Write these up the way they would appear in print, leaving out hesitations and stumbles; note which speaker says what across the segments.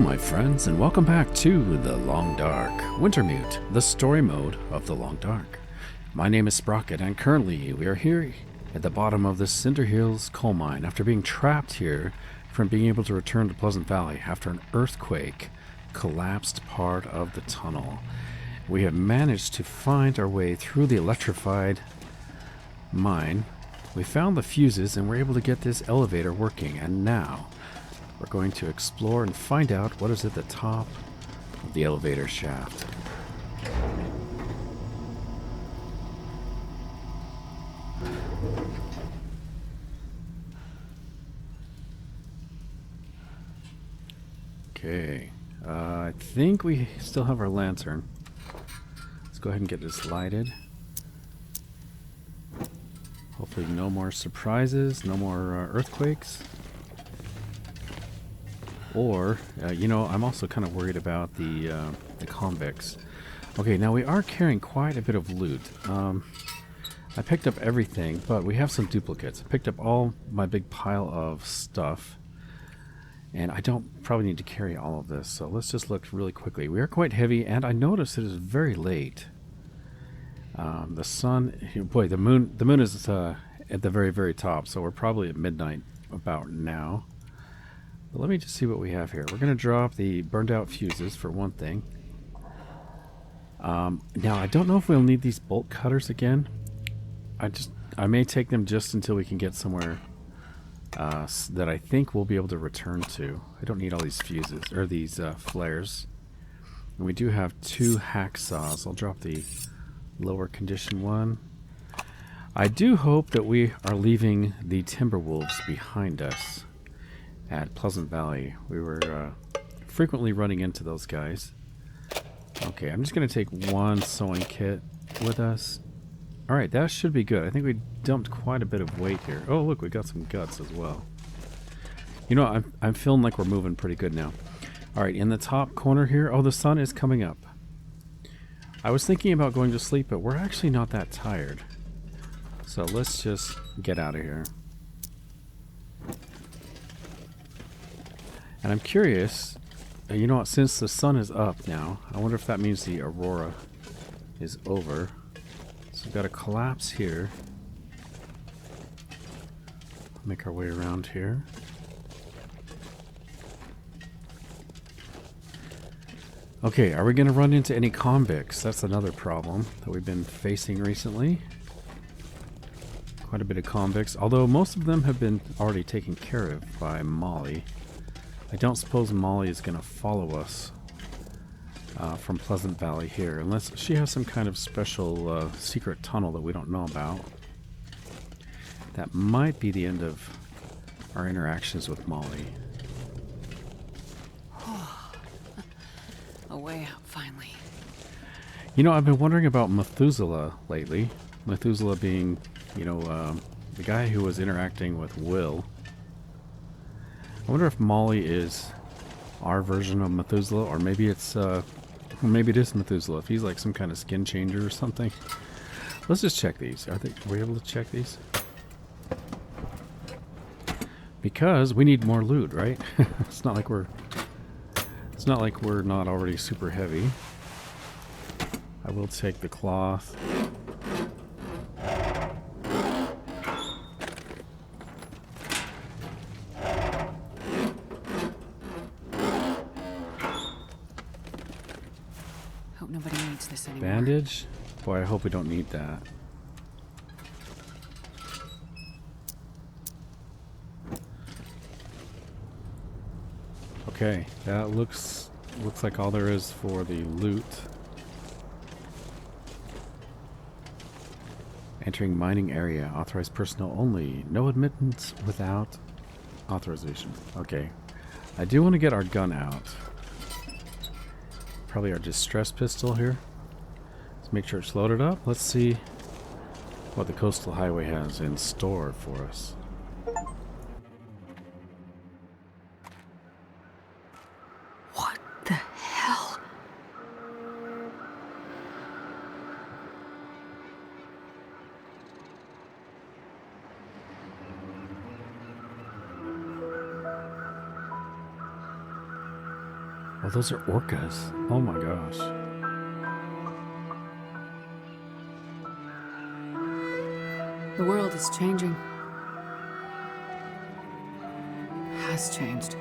Speaker 1: my friends, and welcome back to The Long Dark, Wintermute, the story mode of The Long Dark. My name is Sprocket, and currently we are here at the bottom of the Cinder Hills coal mine after being trapped here from being able to return to Pleasant Valley after an earthquake collapsed part of the tunnel. We have managed to find our way through the electrified mine. We found the fuses and we're able to get this elevator working, and now we're going to explore and find out what is at the top of the elevator shaft. Okay, I think we still have our lantern. Let's go ahead and get this lighted. Hopefully no more surprises, no more earthquakes. Or, I'm also kind of worried about the convicts. Okay, now we are carrying quite a bit of loot. I picked up everything, but we have some duplicates. I picked up all my big pile of stuff. And I don't probably need to carry all of this, so let's just look really quickly. We are quite heavy, and I noticed it is very late. The sun, boy, the moon is at the very, very top, so we're probably at midnight about now. But let me just see what we have here. We're going to drop the burned out fuses for one thing. Now, I don't know if we'll need these bolt cutters again. I may take them just until we can get somewhere that I think we'll be able to return to. I don't need all these fuses, or these flares. And we do have 2 hacksaws. I'll drop the lower condition one. I do hope that we are leaving the timber wolves behind us at Pleasant Valley. We were frequently running into those guys. Okay, I'm just going to take 1 sewing kit with us. Alright, that should be good. I think we dumped quite a bit of weight here. Oh, look, we got some guts as well. You know, I'm feeling like we're moving pretty good now. Alright, in the top corner here, oh, the sun is coming up. I was thinking about going to sleep, but we're actually not that tired. So let's just get out of here. And I'm curious, you know what, since the sun is up now, I wonder if that means the aurora is over. So we've got a collapse here. Make our way around here. Okay, are we going to run into any convicts? That's another problem that we've been facing recently. Quite a bit of convicts, although most of them have been already taken care of by Molly. I don't suppose Molly is going to follow us from Pleasant Valley here, unless she has some kind of special secret tunnel that we don't know about. That might be the end of our interactions with Molly.
Speaker 2: A way out, finally.
Speaker 1: You know, I've been wondering about Methuselah lately. Methuselah being, the guy who was interacting with Will. I wonder if Molly is our version of Methuselah, or maybe it's, maybe it is Methuselah. If he's like some kind of skin changer or something. Let's just check these. Are we able to check these? Because we need more loot, right? It's not like we're not already super heavy. I will take the cloth.
Speaker 2: Hope nobody needs this anymore.
Speaker 1: Bandage? Boy, I hope we don't need that. Okay, that looks like all there is for the loot. Entering mining area. Authorized personnel only. No admittance without authorization. Okay. I do want to get our gun out. Probably our distress pistol here. Let's make sure it's loaded up. Let's see what the coastal highway has in store for us.
Speaker 2: What the hell?
Speaker 1: those are orcas. Oh my gosh.
Speaker 2: The world is changing. Has changed.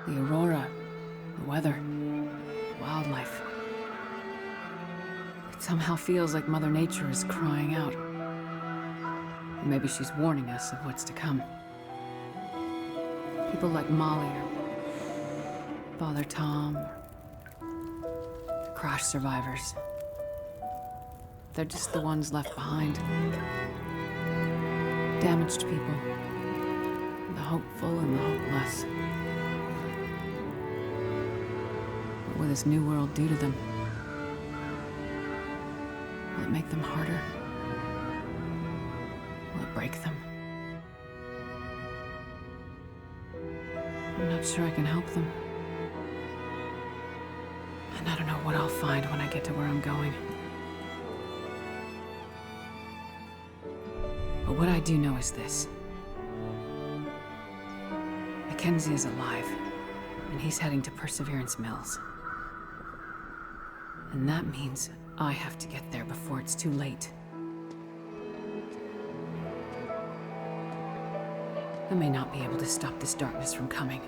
Speaker 2: The aurora, the weather, wildlife. It somehow feels like Mother Nature is crying out. Maybe she's warning us of what's to come. People like Molly or Father Tom, or the crash survivors. They're just the ones left behind. Damaged people. The hopeful and the hopeless. What will this new world do to them? Will it make them harder? Will it break them? I'm not sure I can help them. And I don't know what I'll find when I get to where I'm going. But what I do know is this. McKenzie is alive, and he's heading to Perseverance Mills. And that means I have to get there before it's too late. I may not be able to stop this darkness from coming,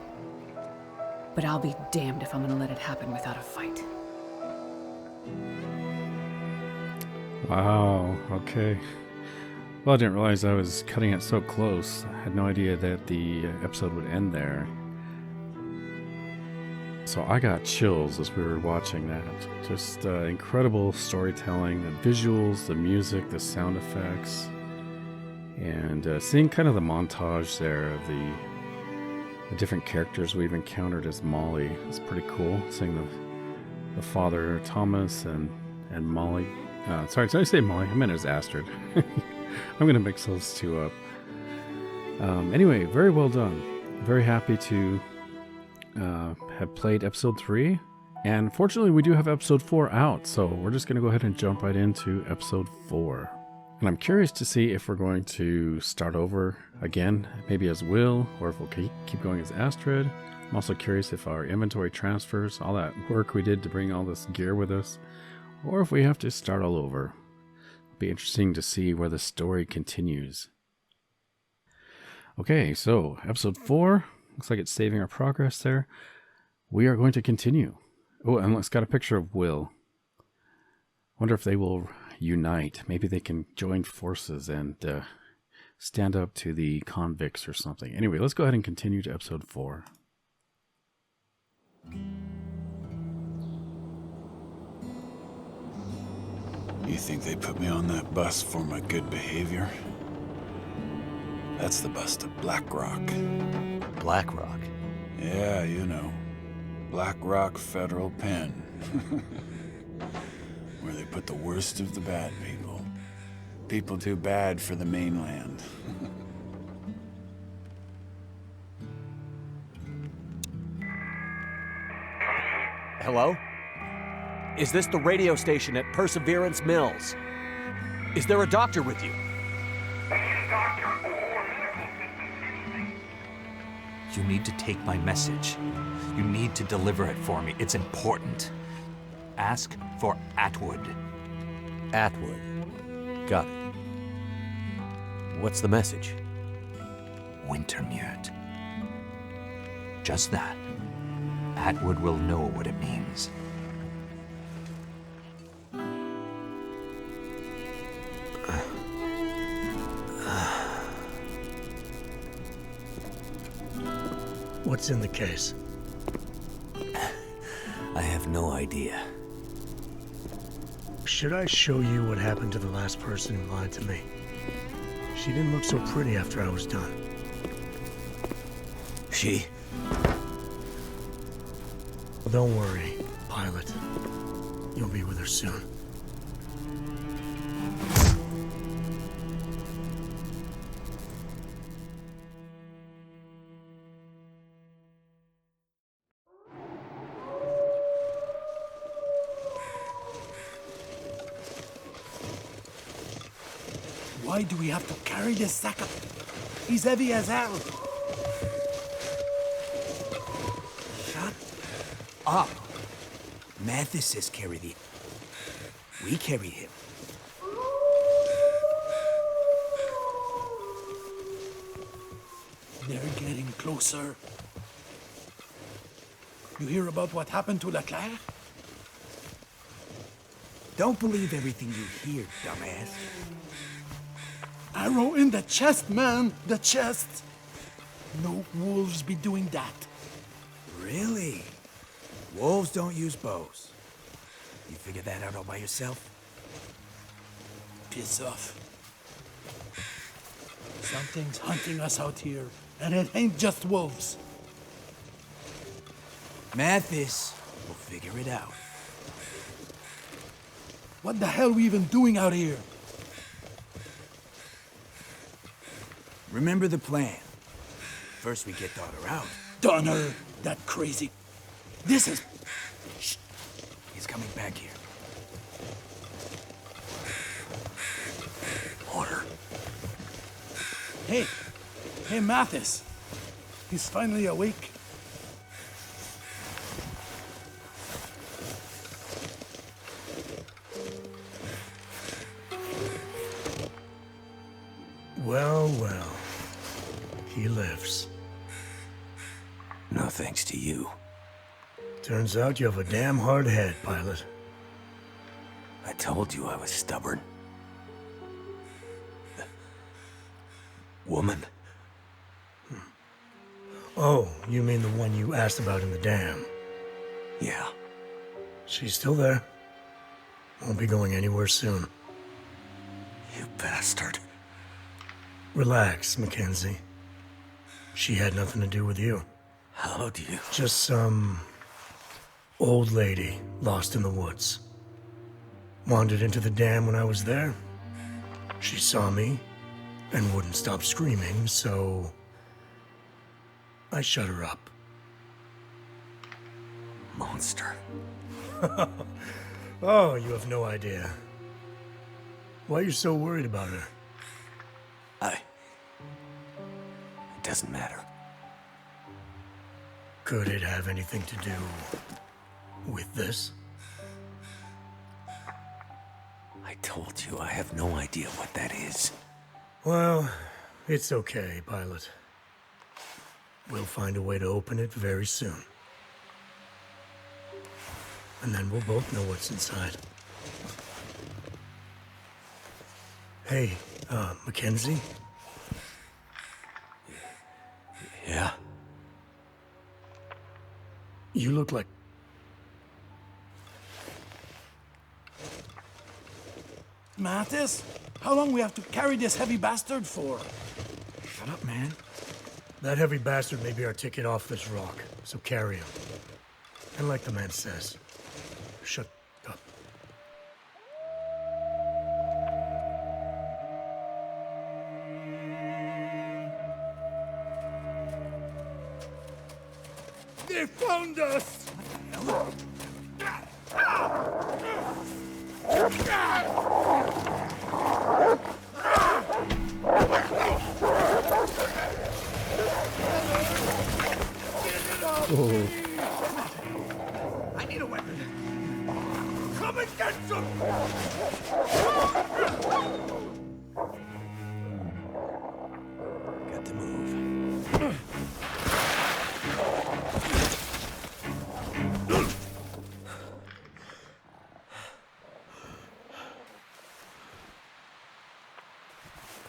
Speaker 2: but I'll be damned if I'm gonna let it happen without a fight.
Speaker 1: Wow, okay. Well, I didn't realize I was cutting it so close. I had no idea that the episode would end there. So I got chills as we were watching that. Just incredible storytelling, the visuals, the music, the sound effects, and seeing kind of the montage there of the different characters we've encountered as Molly. It's pretty cool. Seeing the father Thomas and Molly. Sorry, did I say Molly? I meant it was Astrid. I'm going to mix those two up. Anyway, very well done. Very happy to have played episode 3. And fortunately, we do have episode 4 out. So we're just going to go ahead and jump right into episode 4. And I'm curious to see if we're going to start over again, maybe as Will, or if we'll keep going as Astrid. I'm also curious if our inventory transfers, all that work we did to bring all this gear with us, or if we have to start all over. It'll be interesting to see where the story continues. Okay, so episode 4, looks like it's saving our progress there. We are going to continue. Oh, and it's got a picture of Will. Wonder if they will unite. Maybe they can join forces and stand up to the convicts or something. Anyway, let's go ahead and continue to episode 4.
Speaker 3: You think they put me on that bus for my good behavior? That's the bus to Blackrock.
Speaker 4: Blackrock?
Speaker 3: Yeah, you know. Blackrock Federal Pen. Where they put the worst of the bad people. People too bad for the mainland.
Speaker 4: Hello? Is this the radio station at Perseverance Mills? Is there a doctor with you? You need to take my message. You need to deliver it for me. It's important. Ask for Atwood.
Speaker 5: Atwood. Got it. What's the message?
Speaker 4: Wintermute. Just that. Atwood will know what it means.
Speaker 6: What's in the case?
Speaker 5: I have no idea.
Speaker 6: Should I show you what happened to the last person who lied to me? She didn't look so pretty after I was done.
Speaker 5: She?
Speaker 6: Well, don't worry, pilot. You'll be with her soon.
Speaker 7: Why do we have to carry this sack up? He's heavy as hell. Shut up. Mathis says carry the... We carry him. They're getting closer. You hear about what happened to Leclerc? Don't believe everything you hear, dumbass. Arrow in the chest, man! The chest! No wolves be doing that. Really? Wolves don't use bows. You figured that out all by yourself? Piss off. Something's hunting us out here, and it ain't just wolves. Mathis will figure it out. What the hell are we even doing out here? Remember the plan. First we get Donner out. Donner, that crazy... This is... Shh. He's coming back here. Order. Hey. Hey, Mathis. He's finally awake.
Speaker 6: Well, well. He lives.
Speaker 5: No thanks to you.
Speaker 6: Turns out you have a damn hard head, pilot.
Speaker 5: I told you I was stubborn. Woman?
Speaker 6: Oh, you mean the one you asked about in the dam?
Speaker 5: Yeah.
Speaker 6: She's still there. Won't be going anywhere soon.
Speaker 5: You bastard.
Speaker 6: Relax, McKenzie. She had nothing to do with you.
Speaker 5: How do you...
Speaker 6: Just some... old lady lost in the woods. Wandered into the dam when I was there. She saw me and wouldn't stop screaming, so... I shut her up.
Speaker 5: Monster.
Speaker 6: Oh, you have no idea. Why are you so worried about her?
Speaker 5: It doesn't matter.
Speaker 6: Could it have anything to do with this?
Speaker 5: I told you I have no idea what that is.
Speaker 6: Well, it's okay, pilot. We'll find a way to open it very soon. And then we'll both know what's inside. Hey, McKenzie?
Speaker 5: Yeah?
Speaker 6: You look like...
Speaker 7: Mathis? How long we have to carry this heavy bastard for? Shut up, man.
Speaker 6: That heavy bastard may be our ticket off this rock, so carry him. And like the man says, shut up.
Speaker 7: They found us!
Speaker 1: Oh.
Speaker 7: I need a weapon. Come and get some!
Speaker 5: Got to move.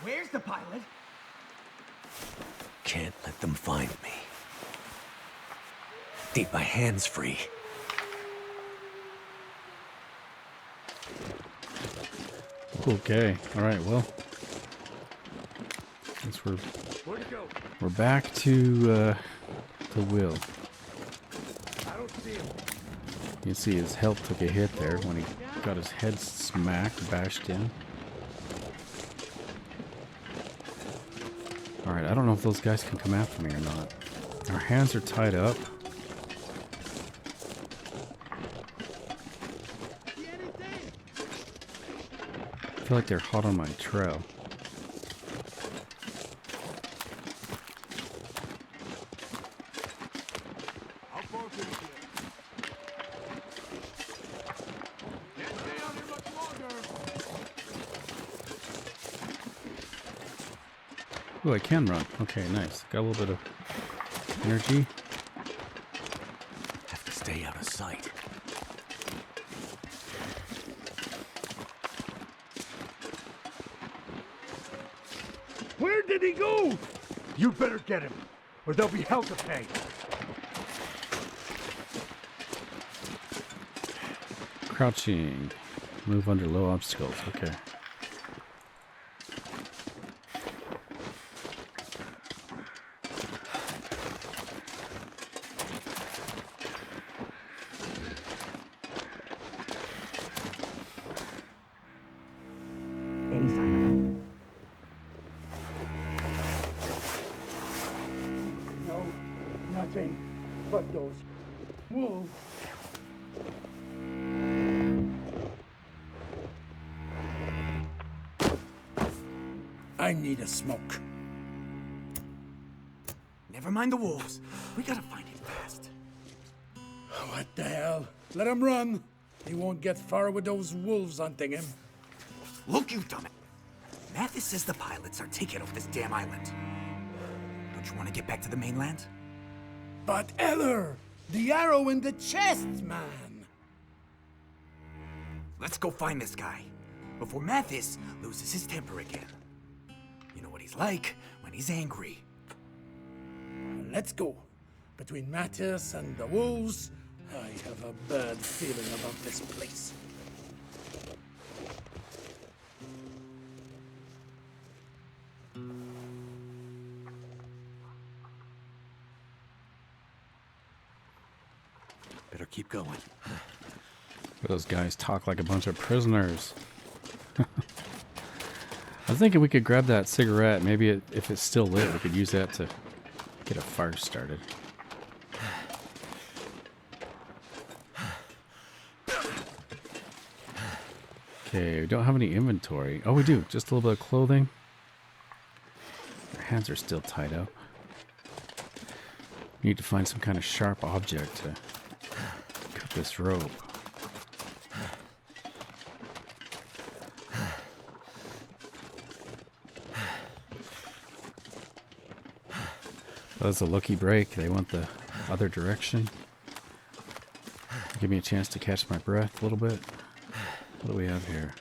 Speaker 7: Where's the pilot?
Speaker 5: Can't let them find me. Need my hands free.
Speaker 1: Okay. All right. Well, guess we're back to Will. You can see his health took a hit there when he got his head smacked, bashed in. All right. I don't know if those guys can come after me or not. Our hands are tied up. I feel like they're hot on my trail. Oh, I can run. Okay, nice. Got a little bit of energy.
Speaker 5: Have to stay out of sight.
Speaker 6: Where did he go? You better get him, or there'll be hell to pay.
Speaker 1: Crouching. Move under low obstacles. Okay.
Speaker 6: No, nothing but those wolves.
Speaker 7: I need a smoke.
Speaker 5: Never mind the wolves. We gotta find him fast.
Speaker 7: What the hell? Let him run. He won't get far with those wolves hunting him.
Speaker 5: Look, you dumb it. Mathis says the pilots are taking off this damn island. Don't you want to get back to the mainland?
Speaker 7: But Eller, the arrow in the chest, man.
Speaker 5: Let's go find this guy before Mathis loses his temper again. You know what he's like when he's angry.
Speaker 7: Let's go. Between Mathis and the wolves, I have a bad feeling about this place.
Speaker 5: Better keep going.
Speaker 1: Those guys talk like a bunch of prisoners. I was thinking we could grab that cigarette. Maybe if it's still lit, we could use that to get a fire started. Okay, we don't have any inventory. Oh, we do. Just a little bit of clothing. Our hands are still tied up. We need to find some kind of sharp object to cut this rope. That's a lucky break. They went the other direction. Give me a chance to catch my breath a little bit. What do we have here?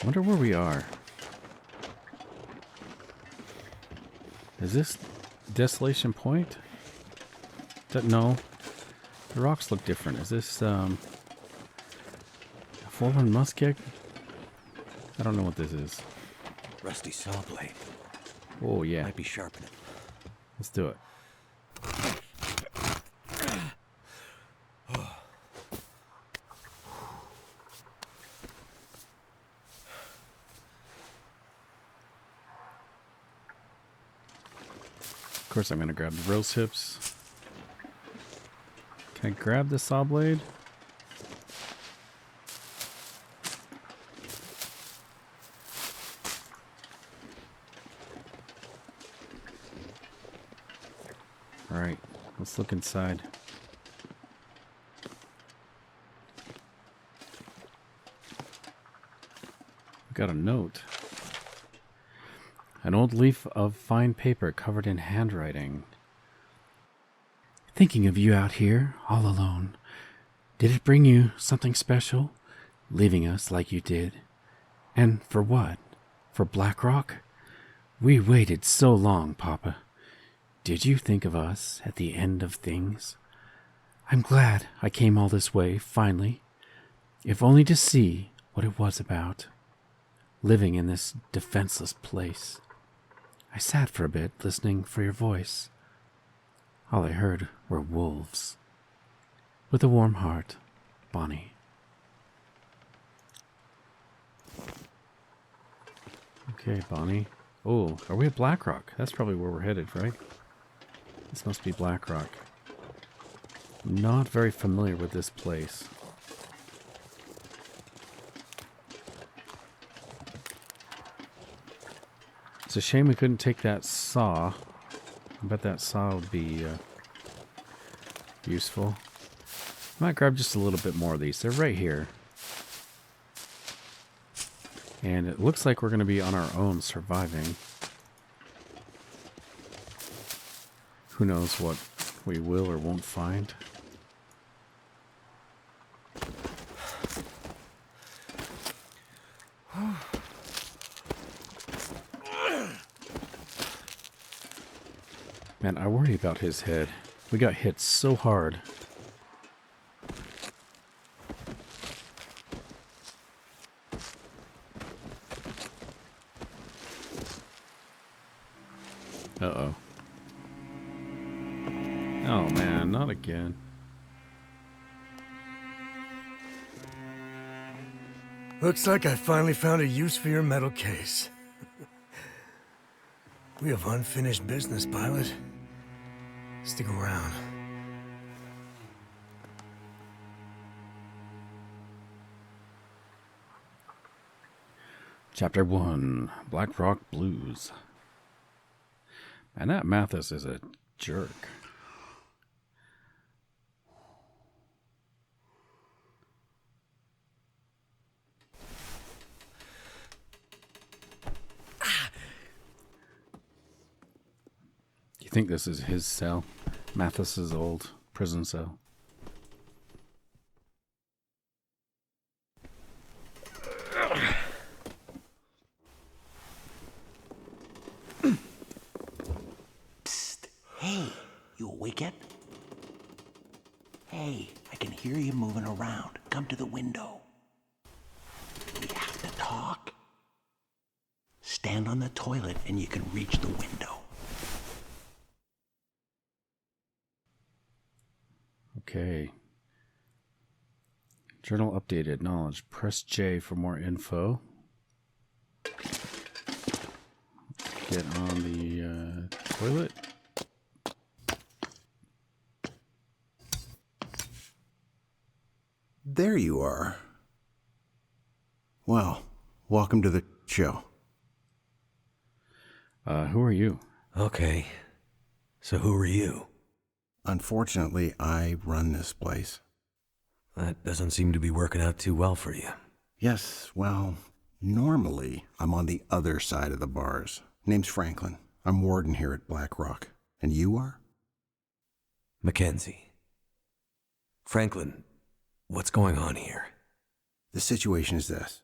Speaker 1: I wonder where we are. Is this Desolation Point? No. The rocks look different. Is this a Fallen Musket? I don't know what this is.
Speaker 5: Rusty saw blade.
Speaker 1: Oh, yeah.
Speaker 5: Might be sharpening.
Speaker 1: Let's do it. Of course, I'm going to grab the rose hips. Can I grab the saw blade? Alright, let's look inside. We got a note. An old leaf of fine paper covered in handwriting. Thinking of you out here, all alone. Did it bring you something special, leaving us like you did? And for what? For Blackrock? We waited so long, Papa. Did you think of us at the end of things? I'm glad I came all this way, finally, if only to see what it was about. Living in this defenseless place. I sat for a bit, listening for your voice. All I heard were wolves. With a warm heart, Bonnie. Okay, Bonnie. Oh, are we at Blackrock? That's probably where we're headed, right? This must be Blackrock. Not very familiar with this place. It's a shame we couldn't take that saw. I bet that saw would be useful. Might grab just a little bit more of these. They're right here. And it looks like we're going to be on our own surviving. Who knows what we will or won't find. Man, I worry about his head. We got hit so hard. Uh-oh. Oh man, not again.
Speaker 6: Looks like I finally found a use for your metal case. We have unfinished business, pilot. Stick around.
Speaker 1: Chapter 1, Blackrock Blues. Man, that Mathis is a jerk. You think this is his cell? Mathis's old prison cell?
Speaker 5: Psst. Hey, you awake yet? Hey, I can hear you moving around. Come to the window. We have to talk. Stand on the toilet and you can reach the window.
Speaker 1: Okay. Journal updated. Knowledge. Press J for more info. Get on the toilet.
Speaker 3: There you are. Well, welcome to the show.
Speaker 1: Who are you?
Speaker 8: Okay. So who are you?
Speaker 3: Unfortunately, I run this place.
Speaker 8: That doesn't seem to be working out too well for you.
Speaker 3: Yes, well, normally I'm on the other side of the bars. Name's Franklin. I'm warden here at Blackrock. And you are?
Speaker 8: McKenzie. Franklin, what's going on here?
Speaker 3: The situation is this.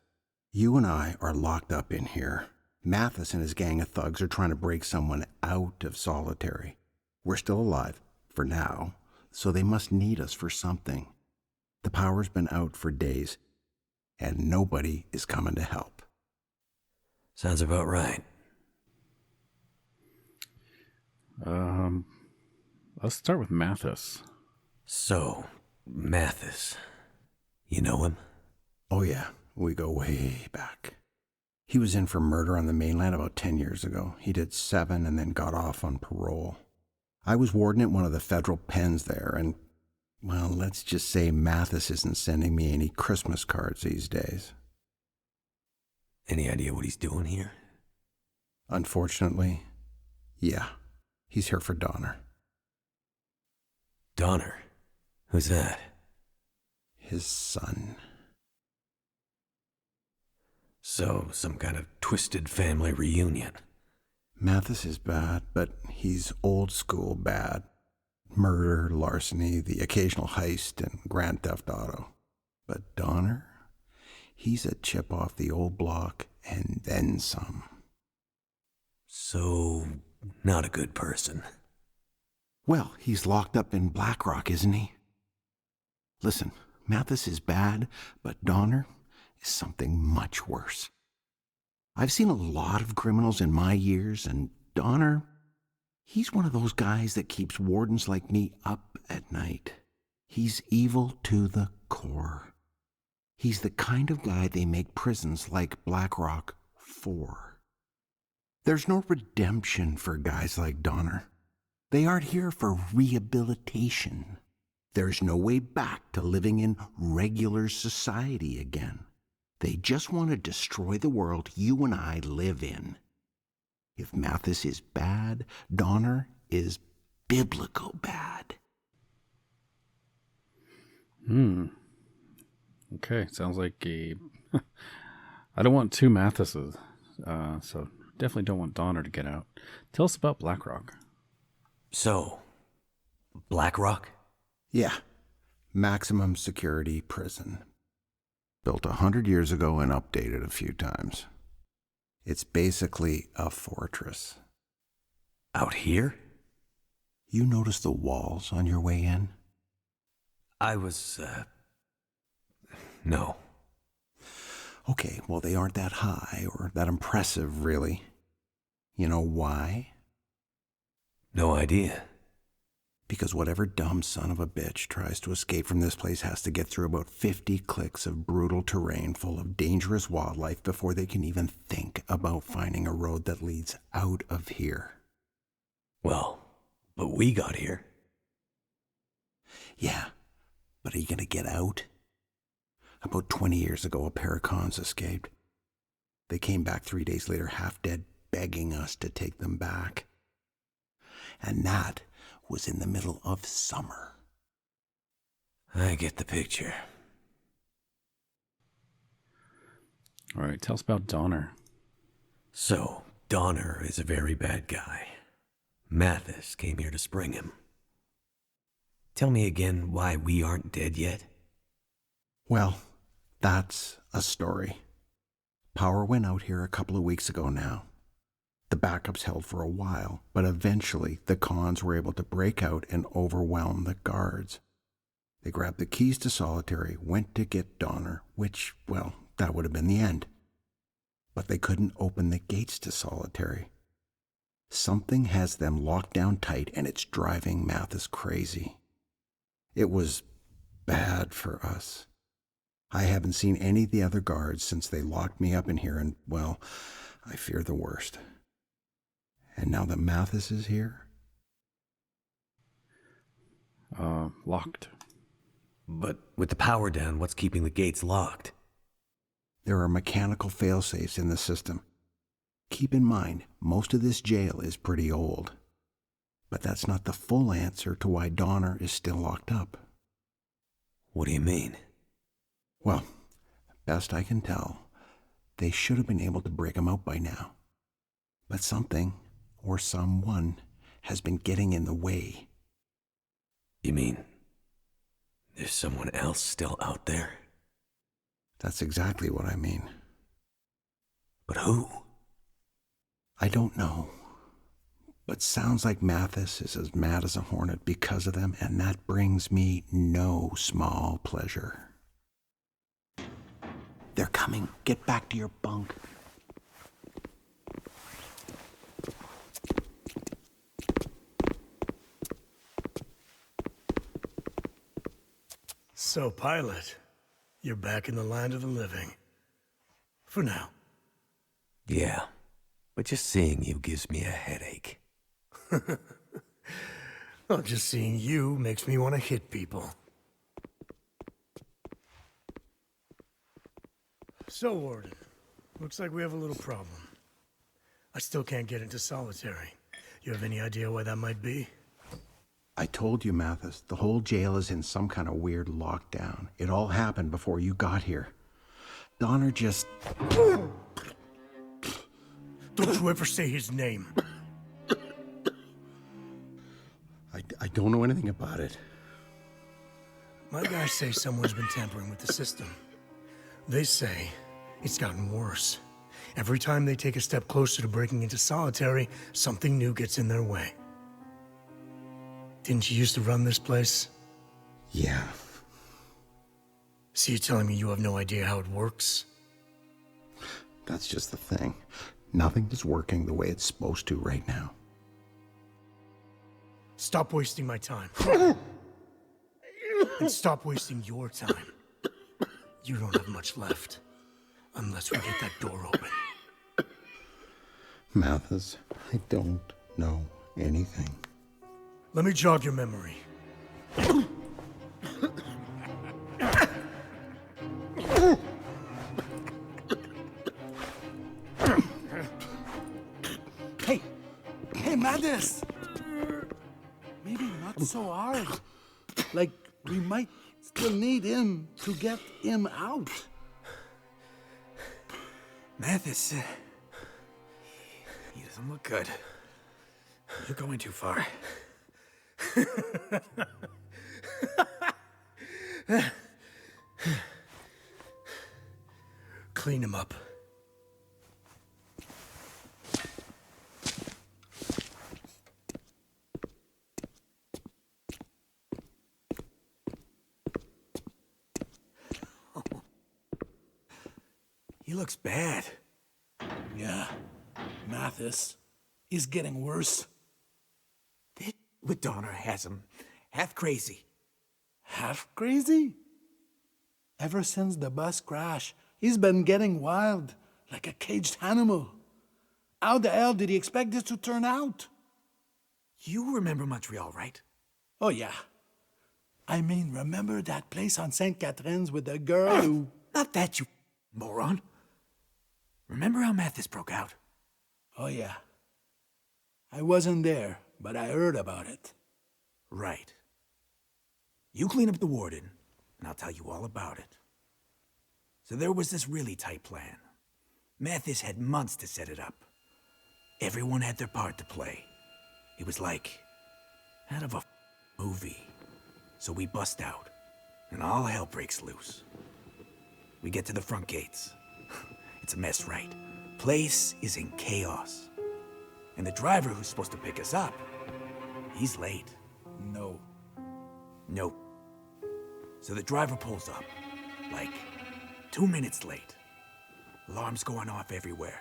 Speaker 3: You and I are locked up in here. Mathis and his gang of thugs are trying to break someone out of solitary. We're still alive, for now, so they must need us for something. The power's been out for days, and nobody is coming to help.
Speaker 8: Sounds about right.
Speaker 1: Let's start with Mathis.
Speaker 8: So, Mathis. You know him?
Speaker 3: Oh yeah, we go way back. He was in for murder on the mainland about 10 years ago. He did 7 and then got off on parole. I was warden at one of the federal pens there, and, well, let's just say Mathis isn't sending me any Christmas cards these days.
Speaker 8: Any idea what he's doing here?
Speaker 3: Unfortunately, yeah. He's here for Donner.
Speaker 8: Donner? Who's that?
Speaker 3: His son.
Speaker 8: So, some kind of twisted family reunion.
Speaker 3: Mathis is bad, but he's old school bad. Murder, larceny, the occasional heist, and grand theft auto. But Donner? He's a chip off the old block, and then some.
Speaker 8: So, not a good person.
Speaker 3: Well, he's locked up in Blackrock, isn't he? Listen, Mathis is bad, but Donner is something much worse. I've seen a lot of criminals in my years, and Donner, he's one of those guys that keeps wardens like me up at night. He's evil to the core. He's the kind of guy they make prisons like Blackrock for. There's no redemption for guys like Donner. They aren't here for rehabilitation. There's no way back to living in regular society again. They just want to destroy the world you and I live in. If Mathis is bad, Donner is biblical bad.
Speaker 1: Okay, sounds like a I don't want two Mathises, so definitely don't want Donner to get out. Tell us about Blackrock.
Speaker 8: So, Blackrock?
Speaker 3: Yeah. Maximum security prison. Built 100 years ago and updated a few times. It's basically a fortress.
Speaker 8: Out here?
Speaker 3: You noticed the walls on your way in?
Speaker 8: I was, no.
Speaker 3: Okay, well, they aren't that high or that impressive, really. You know why?
Speaker 8: No idea.
Speaker 3: Because whatever dumb son of a bitch tries to escape from this place has to get through about 50 clicks of brutal terrain full of dangerous wildlife before they can even think about finding a road that leads out of here.
Speaker 8: Well, but we got here.
Speaker 3: Yeah, but are you gonna get out? About 20 years ago, a pair of cons escaped. They came back 3 days later, half dead, begging us to take them back. And that was in the middle of summer.
Speaker 8: I get the picture.
Speaker 1: All right, tell us about Donner.
Speaker 8: So, Donner is a very bad guy. Mathis came here to spring him. Tell me again why we aren't dead yet?
Speaker 3: Well, that's a story. Power went out here a couple of weeks ago now. The backups held for a while, but eventually the cons were able to break out and overwhelm the guards. They grabbed the keys to Solitary, went to get Donner, which, well, that would have been the end. But they couldn't open the gates to Solitary. Something has them locked down tight, and it's driving Mathis crazy. It was bad for us. I haven't seen any of the other guards since they locked me up in here, and, well, I fear the worst. And now that Mathis is here?
Speaker 1: Locked.
Speaker 8: But with the power down, what's keeping the gates locked?
Speaker 3: There are mechanical failsafes in the system. Keep in mind, most of this jail is pretty old. But that's not the full answer to why Donner is still locked up.
Speaker 8: What do you mean?
Speaker 3: Well, best I can tell, they should have been able to break him out by now. But something, or someone, has been getting in the way.
Speaker 8: You mean there's someone else still out there?
Speaker 3: That's exactly what I mean.
Speaker 8: But who?
Speaker 3: I don't know. But sounds like Mathis is as mad as a hornet because of them, and that brings me no small pleasure. They're coming. Get back to your bunk.
Speaker 6: So, pilot, you're back in the land of the living. For now.
Speaker 8: Yeah, but just seeing you gives me a headache.
Speaker 6: Well, just seeing you makes me want to hit people. So, Warden, looks like we have a little problem. I still can't get into Solitary. You have any idea why that might be?
Speaker 3: I told you, Mathis, the whole jail is in some kind of weird lockdown. It all happened before you got here. Donner just...
Speaker 6: Don't you ever say his name.
Speaker 3: I don't know anything about it.
Speaker 6: My guys say someone's been tampering with the system. They say it's gotten worse. Every time they take a step closer to breaking into Solitary, something new gets in their way. Didn't you used to run this place?
Speaker 3: Yeah.
Speaker 6: So you're telling me you have no idea how it works?
Speaker 3: That's just the thing. Nothing is working the way it's supposed to right now.
Speaker 6: Stop wasting my time. And stop wasting your time. You don't have much left. Unless we get that door open.
Speaker 3: Mathis, I don't know anything.
Speaker 6: Let me jog your memory.
Speaker 7: Hey, Mathis! Maybe not so hard. Like, we might still need him to get him out. Mathis, he doesn't look good. You're going too far.
Speaker 6: Clean him up.
Speaker 7: He looks bad.
Speaker 9: Yeah, Mathis. He's getting worse.
Speaker 7: That with Donner has him half crazy.
Speaker 9: Half crazy? Ever since the bus crash, he's been getting wild, like a caged animal. How the hell did he expect this to turn out?
Speaker 7: You remember Montreal, right?
Speaker 9: Oh, yeah. I mean, remember that place on St. Catherine's with the girl who...
Speaker 7: Not that, you moron. Remember how Mathis broke out?
Speaker 9: Oh, yeah. I wasn't there, but I heard about it.
Speaker 7: Right. You clean up the warden, and I'll tell you all about it. So there was this really tight plan. Mathis had months to set it up. Everyone had their part to play. It was like out of a movie. So we bust out, and all hell breaks loose. We get to the front gates. It's a mess, right? Place is in chaos. And the driver who's supposed to pick us up, he's late.
Speaker 9: No.
Speaker 7: Nope. So the driver pulls up, like 2 minutes late. Alarms going off everywhere.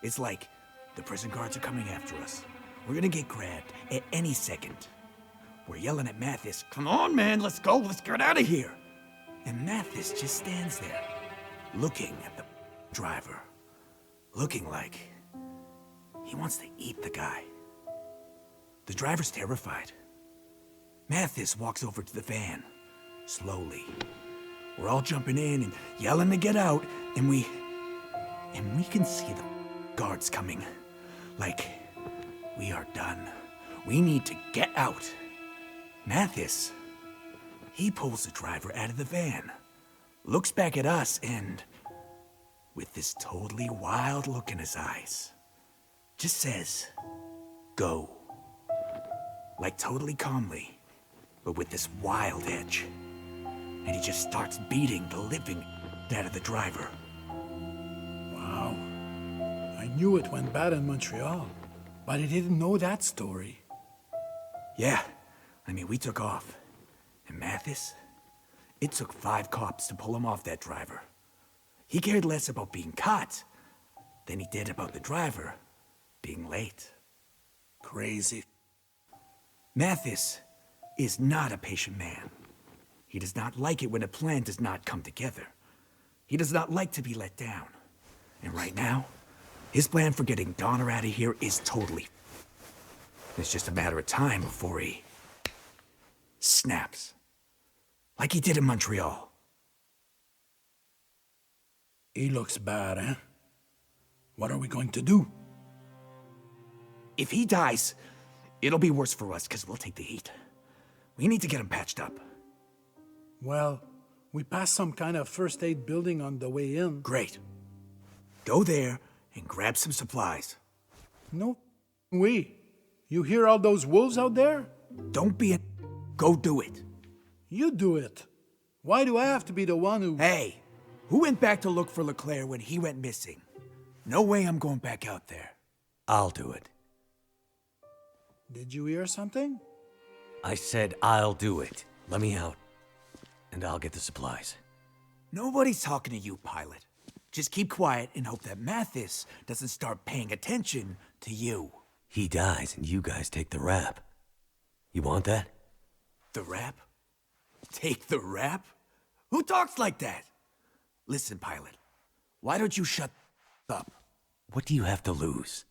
Speaker 7: It's like the prison guards are coming after us. We're gonna get grabbed at any second. We're yelling at Mathis, "Come on, man, let's go, let's get out of here." And Mathis just stands there, looking at the driver, looking like he wants to eat the guy. The driver's terrified. Mathis walks over to the van, slowly. We're all jumping in and yelling to get out, and we can see the guards coming. Like, we are done. We need to get out. Mathis, he pulls the driver out of the van, looks back at us, and with this totally wild look in his eyes, just says, "Go." Like totally calmly, but with this wild edge. And he just starts beating the living out of the driver.
Speaker 9: Wow. I knew it went bad in Montreal, but I didn't know that story.
Speaker 7: Yeah, I mean, we took off. And Mathis, it took 5 cops to pull him off that driver. He cared less about being caught than he did about the driver being late.
Speaker 9: Crazy.
Speaker 7: Mathis is not a patient man. He does not like it when a plan does not come together. He does not like to be let down. And right now, his plan for getting Donner out of here is totally... It's just a matter of time before he... snaps. Like he did in Montreal.
Speaker 9: He looks bad, eh? What are we going to do?
Speaker 7: If he dies, it'll be worse for us, because we'll take the heat. We need to get him patched up.
Speaker 9: Well, we passed some kind of first aid building on the way in.
Speaker 7: Great. Go there and grab some supplies.
Speaker 9: No way. You hear all those wolves out there?
Speaker 7: Don't be a... Go do it.
Speaker 9: You do it. Why do I have to be the one who...
Speaker 7: Hey, who went back to look for Leclerc when he went missing? No way I'm going back out there.
Speaker 8: I'll do it.
Speaker 9: Did you hear something?
Speaker 8: I said I'll do it. Let me out. And I'll get the supplies.
Speaker 7: Nobody's talking to you, pilot. Just keep quiet and hope that Mathis doesn't start paying attention to you.
Speaker 8: He dies and you guys take the rap. You want that?
Speaker 7: The rap? Take the rap? Who talks like that? Listen, pilot. Why don't you shut up?
Speaker 8: What do you have to lose?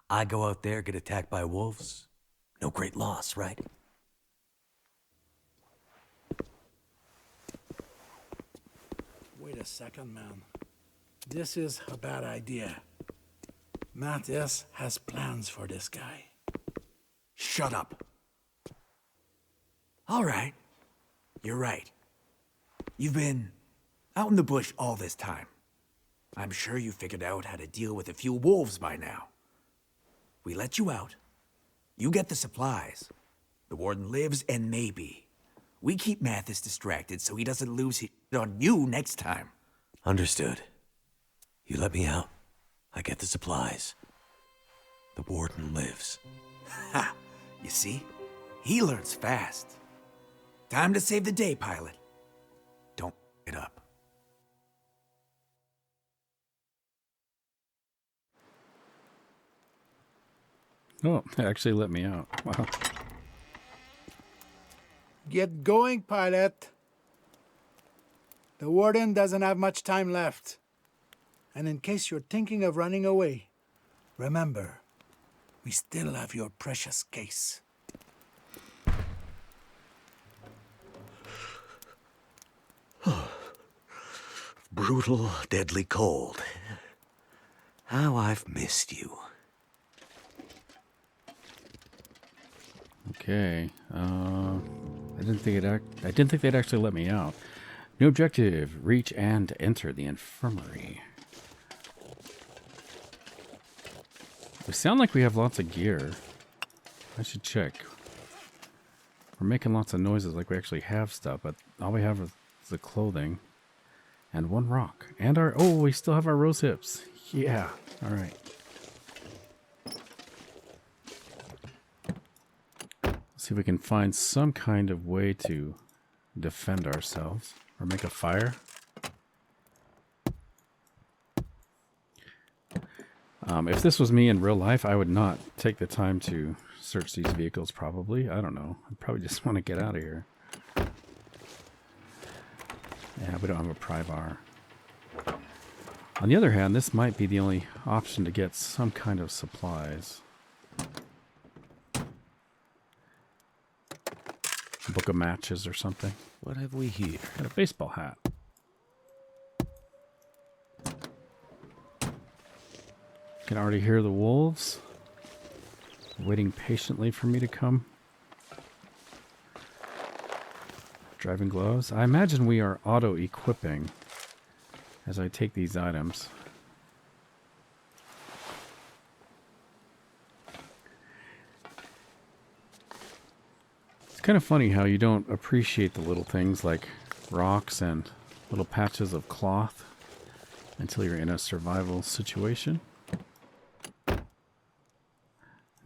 Speaker 8: I go out there, get attacked by wolves? No great loss, right?
Speaker 9: Wait a second, man. This is a bad idea. Mathis has plans for this guy.
Speaker 7: Shut up. All right. You're right. You've been out in the bush all this time. I'm sure you figured out how to deal with a few wolves by now. We let you out. You get the supplies. The warden lives, and maybe we keep Mathis distracted so he doesn't lose his on you next time.
Speaker 8: Understood. You let me out. I get the supplies. The warden lives.
Speaker 7: Ha! You see? He learns fast. Time to save the day, pilot. Don't get up.
Speaker 1: Oh, it actually let me out. Wow.
Speaker 9: Get going, pilot. The warden doesn't have much time left. And in case you're thinking of running away, remember, we still have your precious case.
Speaker 8: Brutal, deadly cold. How I've missed you.
Speaker 1: Okay. I didn't think they'd actually let me out. New objective: reach and enter the infirmary. We sound like we have lots of gear. I should check. We're making lots of noises like we actually have stuff, but all we have is the clothing and one rock. And our... Oh, we still have our rose hips. Yeah. All right. See if we can find some kind of way to defend ourselves or make a fire. If this was me in real life, I would not take the time to search these vehicles, probably. I don't know. I probably just want to get out of here. Yeah, we don't have a pry bar. On the other hand, this might be the only option to get some kind of supplies. A book of matches or something.
Speaker 8: What have we here?
Speaker 1: Got a baseball hat. Can already hear the wolves waiting patiently for me to come. Driving gloves. I imagine we are auto-equipping as I take these items. It's kind of funny how you don't appreciate the little things like rocks and little patches of cloth until you're in a survival situation.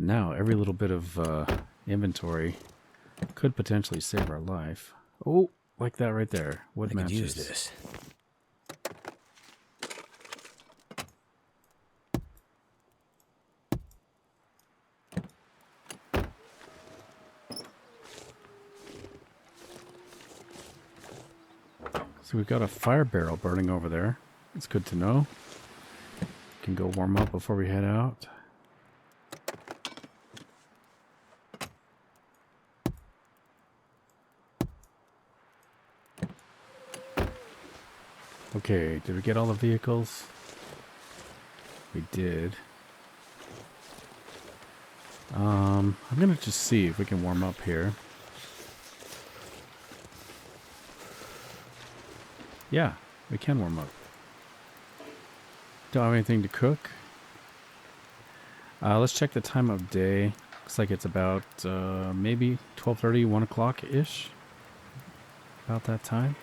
Speaker 1: Now, every little bit of inventory could potentially save our life. Oh, like that right there. Wood matches.
Speaker 8: I could use this.
Speaker 1: So we've got a fire barrel burning over there. It's good to know. Can go warm up before we head out. Okay, did we get all the vehicles? We did. I'm gonna just see if we can warm up here. Yeah, we can warm up. Don't have anything to cook. Let's check the time of day. Looks like it's about maybe 12:30, 1 o'clock-ish. About that time.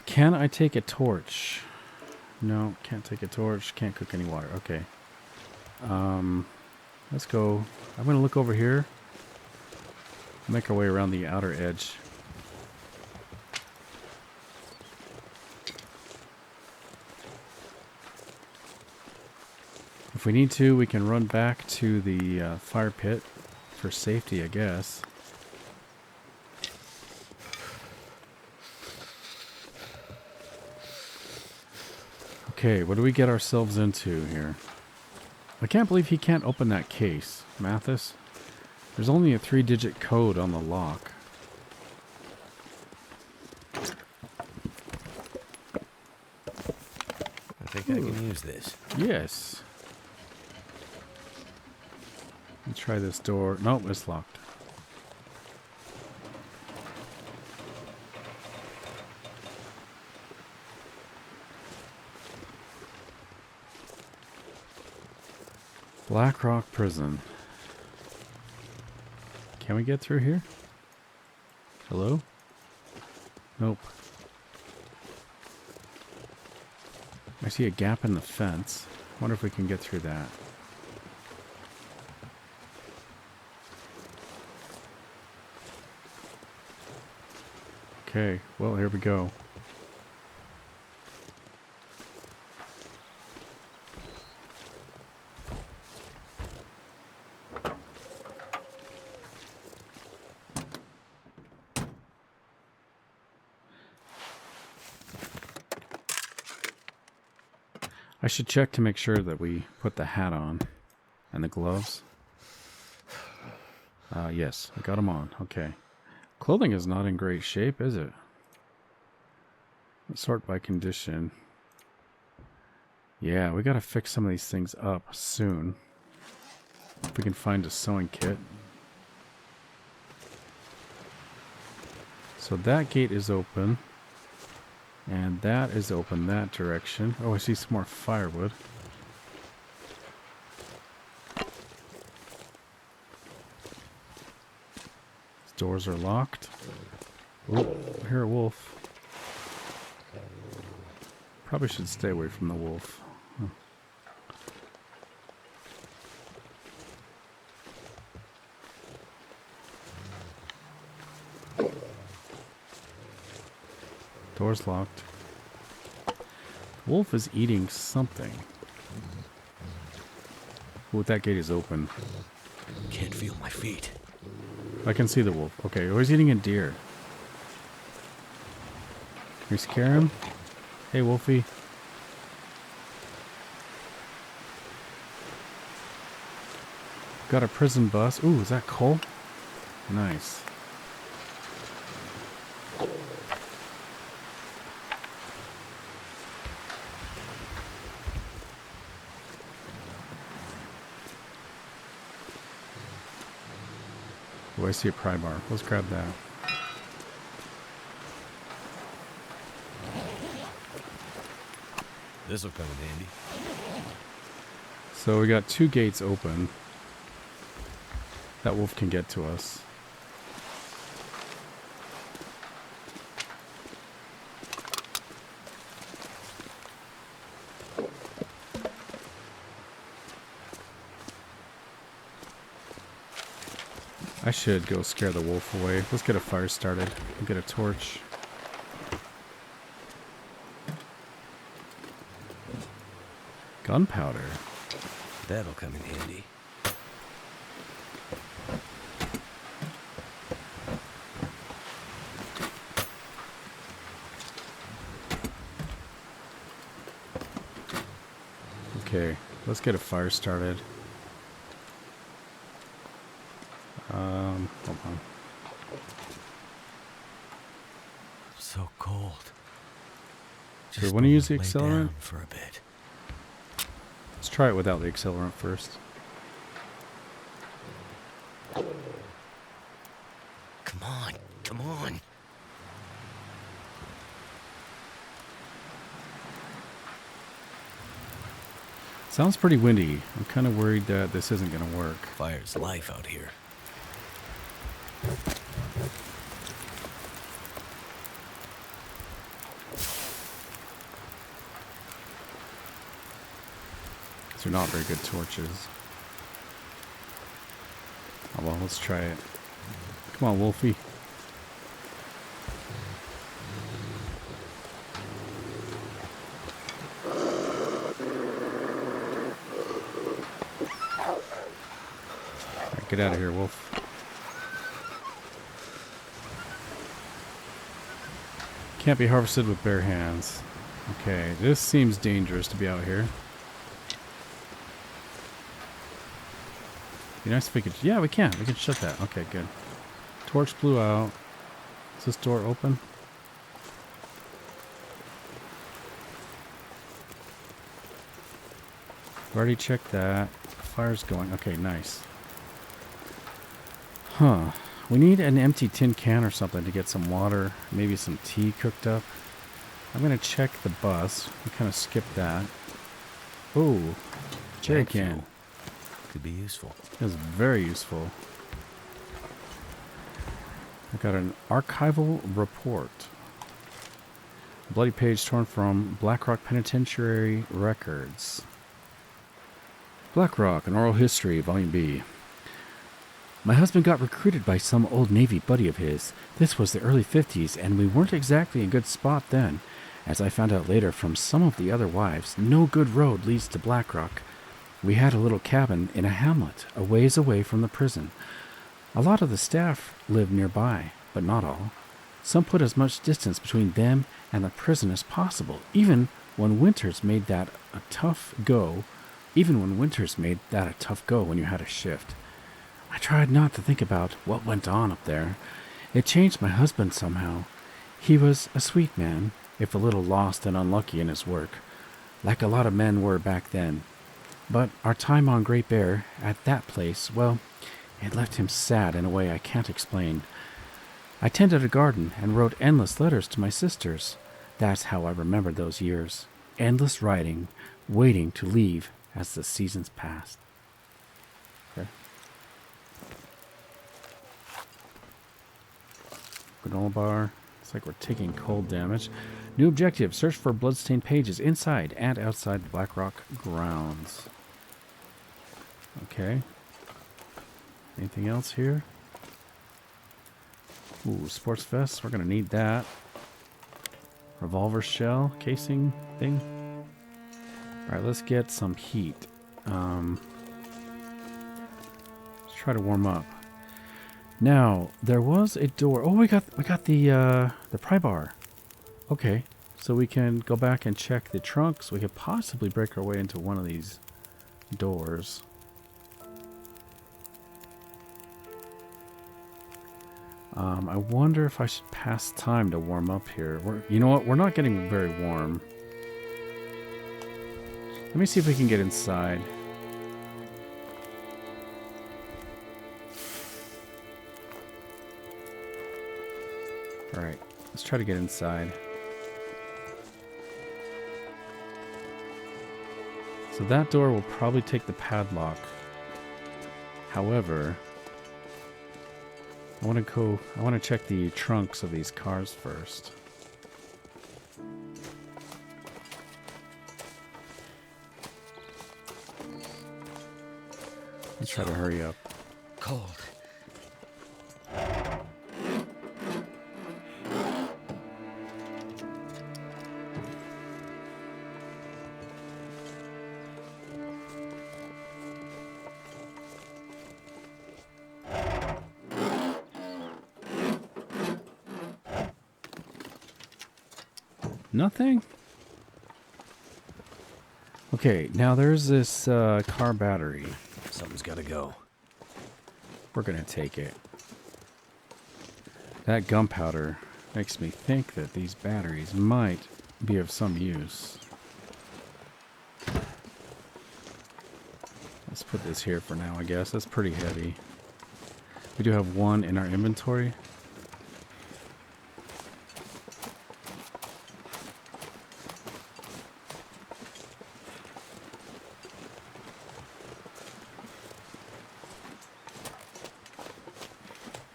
Speaker 1: Can I take a torch? No, can't take a torch. Can't cook any water. Okay. Let's go. I'm going to look over here. Make our way around the outer edge. If we need to, we can run back to the fire pit for safety, I guess. Okay, what do we get ourselves into here? I can't believe he can't open that case, Mathis. There's only a 3-digit code on the lock.
Speaker 8: I think I can use this.
Speaker 1: Yes. Let's try this door. Nope, it's locked. Blackrock Prison. Can we get through here? Hello? Nope. I see a gap in the fence. Wonder if we can get through that. Okay, well, here we go. I should check to make sure that we put the hat on and the gloves. Yes, I got them on. Okay. Clothing is not in great shape, is it? Let's sort by condition. Yeah, we gotta fix some of these things up soon. If we can find a sewing kit. So that gate is open. And that is open that direction. Oh, I see some more firewood. These doors are locked. Oh, I hear a wolf. Probably should stay away from the wolf. Huh. Door's locked. Wolf is eating something. Oh, that gate is open.
Speaker 8: Can't feel my feet.
Speaker 1: I can see the wolf. Okay, oh, he's eating a deer. Can we scare him? Hey, Wolfie. Got a prison bus. Ooh, is that coal? Nice. Oh, I see a pry bar. Let's grab that.
Speaker 8: This will come in handy.
Speaker 1: So we got 2 gates open. That wolf can get to us. I should go scare the wolf away. Let's get a fire started. We'll get a torch. Gunpowder.
Speaker 8: That'll come in handy.
Speaker 1: Okay, let's get a fire started. Hold on.
Speaker 8: So cold.
Speaker 1: Do we want to use the
Speaker 8: lay
Speaker 1: accelerant?
Speaker 8: down for a bit.
Speaker 1: Let's try it without the accelerant first.
Speaker 8: Come on, come on.
Speaker 1: Sounds pretty windy. I'm kind of worried that this isn't going to work.
Speaker 8: Fire's life out here.
Speaker 1: These are not very good torches. Oh well, let's try it. Come on, Wolfie. Alright, get out of here, Wolf. Can't be harvested with bare hands. Okay, this seems dangerous to be out here. Be nice if we could... Yeah, we can. We can shut that. Okay, good. Torch blew out. Is this door open? I've already checked that. Fire's going. Okay, nice. Huh. We need an empty tin can or something to get some water. Maybe some tea cooked up. I'm going to check the bus. We kind of skipped that. Oh, jerry can.
Speaker 8: Could be useful.
Speaker 1: It was very useful. I got an archival report. A bloody page torn from Blackrock Penitentiary records. Blackrock, an oral history, Volume B. My husband got recruited by some old Navy buddy of his. This was the early 50s, and we weren't exactly in a good spot then. As I found out later from some of the other wives, no good road leads to Blackrock. We had a little cabin in a hamlet, a ways away from the prison. A lot of the staff lived nearby, but not all. Some put as much distance between them and the prison as possible, even when winters made that a tough go when you had a shift. I tried not to think about what went on up there. It changed my husband somehow. He was a sweet man, if a little lost and unlucky in his work, like a lot of men were back then. But our time on Great Bear, at that place, well, it left him sad in a way I can't explain. I tended a garden and wrote endless letters to my sisters. That's how I remembered those years. Endless writing, waiting to leave as the seasons passed. Okay. Granola bar. Looks like we're taking cold damage. New objective. Search for bloodstained pages inside and outside Blackrock grounds. Okay. Anything else here? Ooh, sports vest. We're going to need that. Revolver shell casing thing. Alright, let's get some heat. Let's try to warm up. Now, there was a door. Oh, we got the pry bar. Okay, so we can go back and check the trunks. We could possibly break our way into one of these doors. I wonder if I should pass time to warm up here. You know what? We're not getting very warm. Let me see if we can get inside. Alright, let's try to get inside. So that door will probably take the padlock. However, I want to check the trunks of these cars first. Let's try to hurry up.
Speaker 8: Cold.
Speaker 1: Nothing? Okay, now there's this car battery.
Speaker 8: Something's gotta go.
Speaker 1: We're gonna take it. That gunpowder makes me think that these batteries might be of some use. Let's put this here for now, I guess. That's pretty heavy. We do have one in our inventory.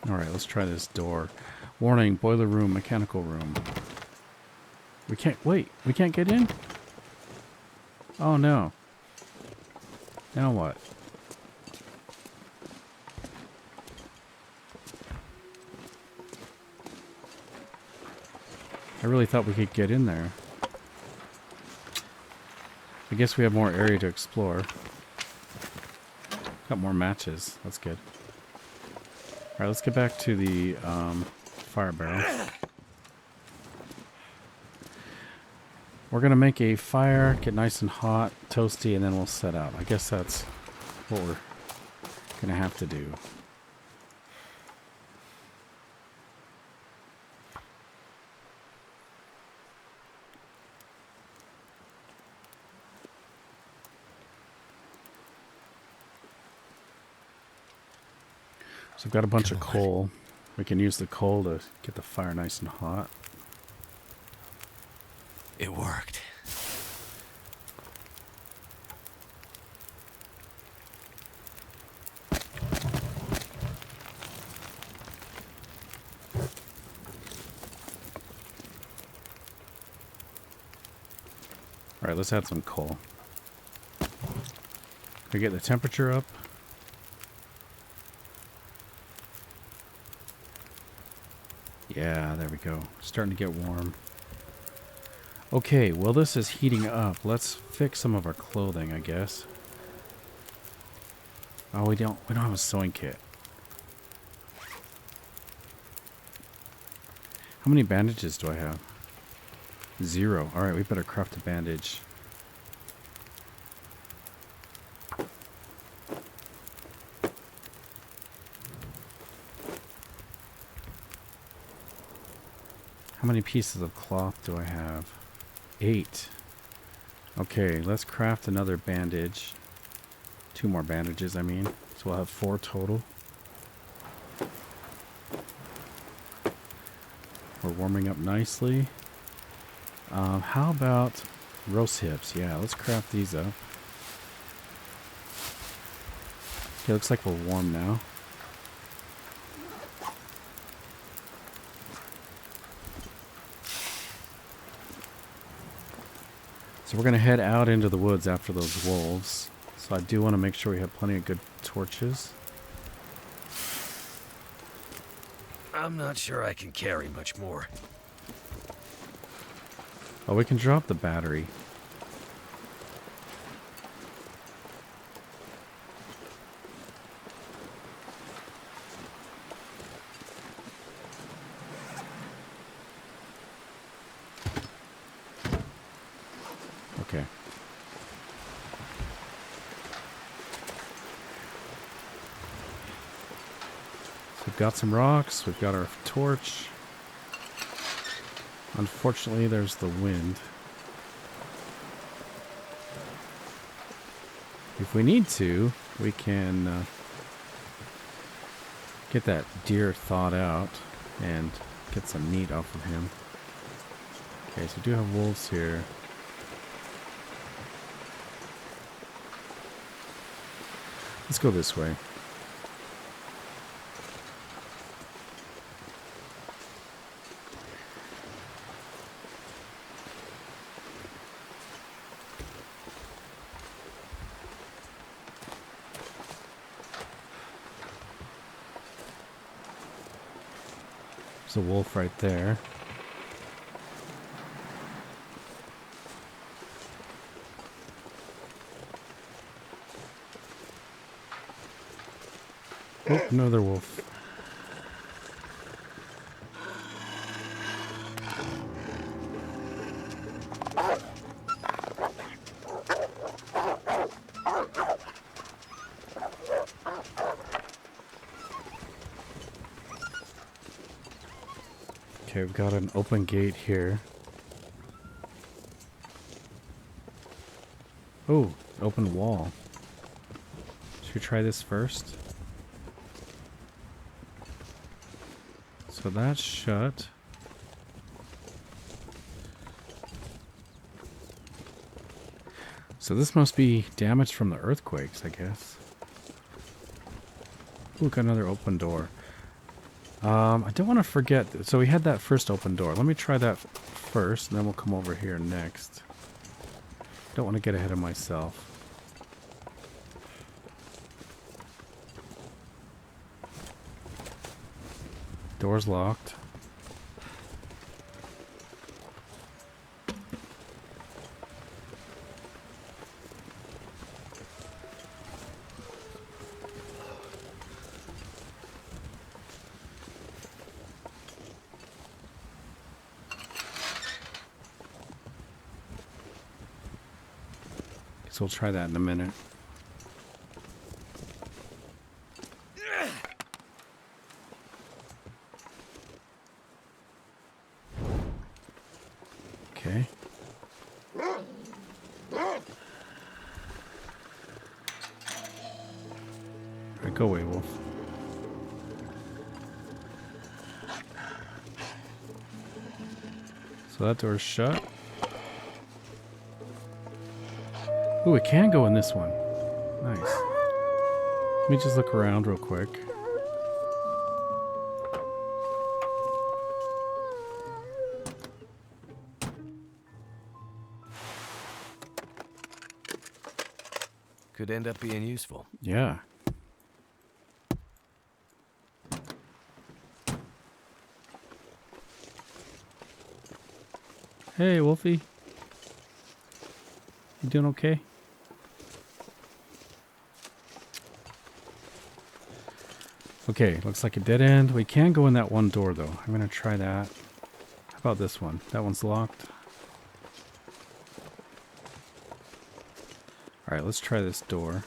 Speaker 1: Alright, let's try this door. Warning, boiler room, mechanical room. We can't, wait, we can't get in? Oh no. Now what? I really thought we could get in there. I guess we have more area to explore. Got more matches. That's good. Alright, let's get back to the fire barrel. We're going to make a fire, get nice and hot, toasty, and then we'll set out. I guess that's what we're going to have to do. So I've got a bunch of coal. We can use the coal to get the fire nice and hot.
Speaker 8: It worked.
Speaker 1: Alright, let's add some coal. Can we get the temperature up? Yeah, there we go. Starting to get warm. Okay, well this is heating up. Let's fix some of our clothing, I guess. Oh, we don't have a sewing kit. How many bandages do I have? 0. Alright, we better craft a bandage. How many pieces of cloth do I have? 8. Okay, let's craft another bandage. 2 more bandages, I mean. So we'll have 4 total. We're warming up nicely. How about roast hips? Yeah, let's craft these up. Okay, looks like we're warm now. So we're going to head out into the woods after those wolves. So I do want to make sure we have plenty of good torches.
Speaker 8: I'm not sure I can carry much more.
Speaker 1: Oh, we can drop the battery. Okay. So we've got some rocks, we've got our torch. Unfortunately, there's the wind. If we need to, we can get that deer thawed out and get some meat off of him. Okay, so we do have wolves here. Let's go this way. There's a wolf right there. Oh, another wolf. Okay, we've got an open gate here. Oh, open wall. Should we try this first? So that's shut. So this must be damaged from the earthquakes, I guess. Ooh, got another open door. I don't want to forget. So we had that first open door. Let me try that first, and then we'll come over here next. Don't want to get ahead of myself. Door's locked. So we'll try that in a minute. Okay. Alright, go away, wolf. So that door's shut. Ooh, it can go in this one. Nice. Let me just look around real quick.
Speaker 8: Could end up being useful.
Speaker 1: Yeah. Hey, Wolfie. You doing okay? Okay, looks like a dead end. We can go in that one door, though. I'm going to try that. How about this one? That one's locked. Alright, let's try this door.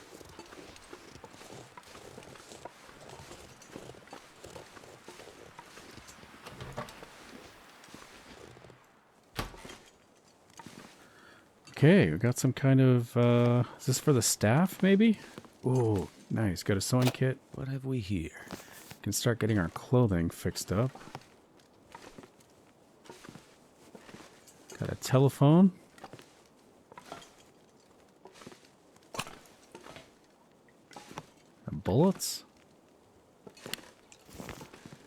Speaker 1: Okay, we got some kind of, is this for the staff, maybe? Ooh, nice. Got a sewing kit.
Speaker 8: What have we here?
Speaker 1: Can start getting our clothing fixed up. Got a telephone. Bullets.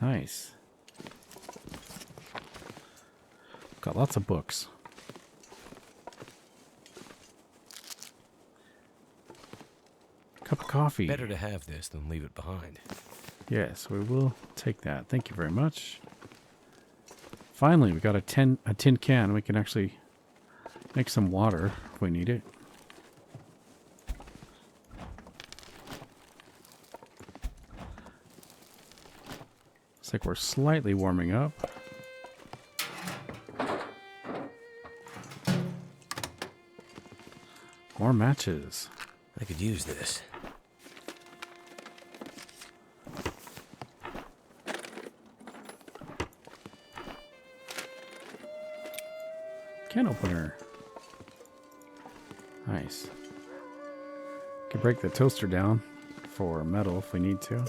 Speaker 1: Nice. Got lots of books. Cup of coffee.
Speaker 8: Better to have this than leave it behind.
Speaker 1: Yes, we will take that. Thank you very much. Finally, we got a tin can. We can actually make some water if we need it. Looks like we're slightly warming up. More matches.
Speaker 8: I could use this.
Speaker 1: Can opener. Nice. Can break the toaster down for metal if we need to.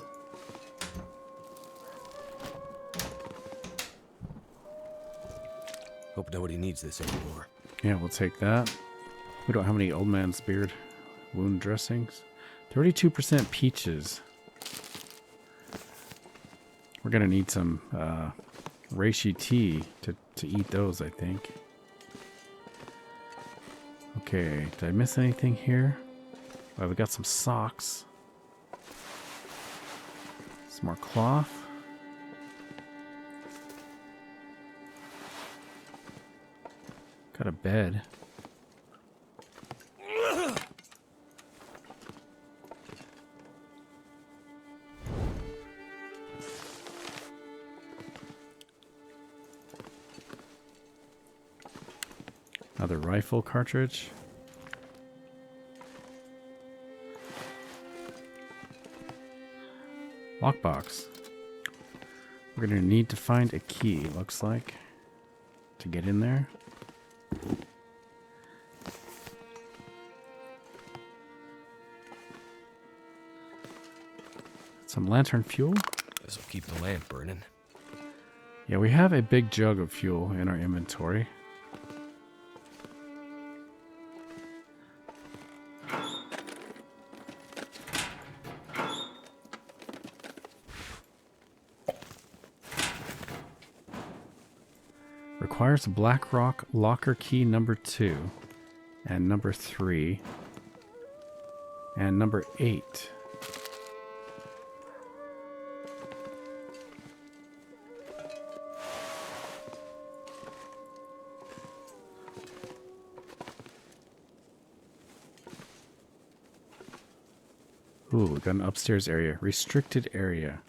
Speaker 8: Hope nobody needs this anymore.
Speaker 1: Yeah, we'll take that. We don't have any old man's beard wound dressings. 32% peaches. We're gonna need some reishi tea to eat those, I think. Okay, did I miss anything here? Well, we got some socks. Some more cloth. Got a bed. Another rifle cartridge. Lockbox. We're going to need to find a key, looks like, to get in there. Some lantern fuel.
Speaker 8: This will keep the lamp burning.
Speaker 1: Yeah, we have a big jug of fuel in our inventory. Requires Blackrock locker key number 2 and number 3 and number 8. Ooh, we got an upstairs area. Restricted area.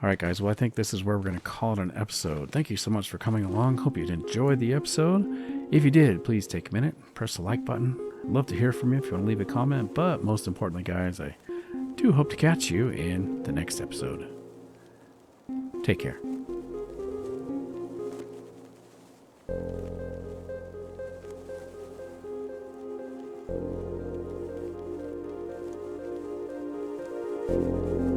Speaker 1: Alright guys, well I think this is where we're going to call it an episode. Thank you so much for coming along. Hope you enjoyed the episode. If you did, please take a minute, press the like button. I'd love to hear from you if you want to leave a comment. But most importantly guys, I do hope to catch you in the next episode. Take care.
Speaker 10: Thank you.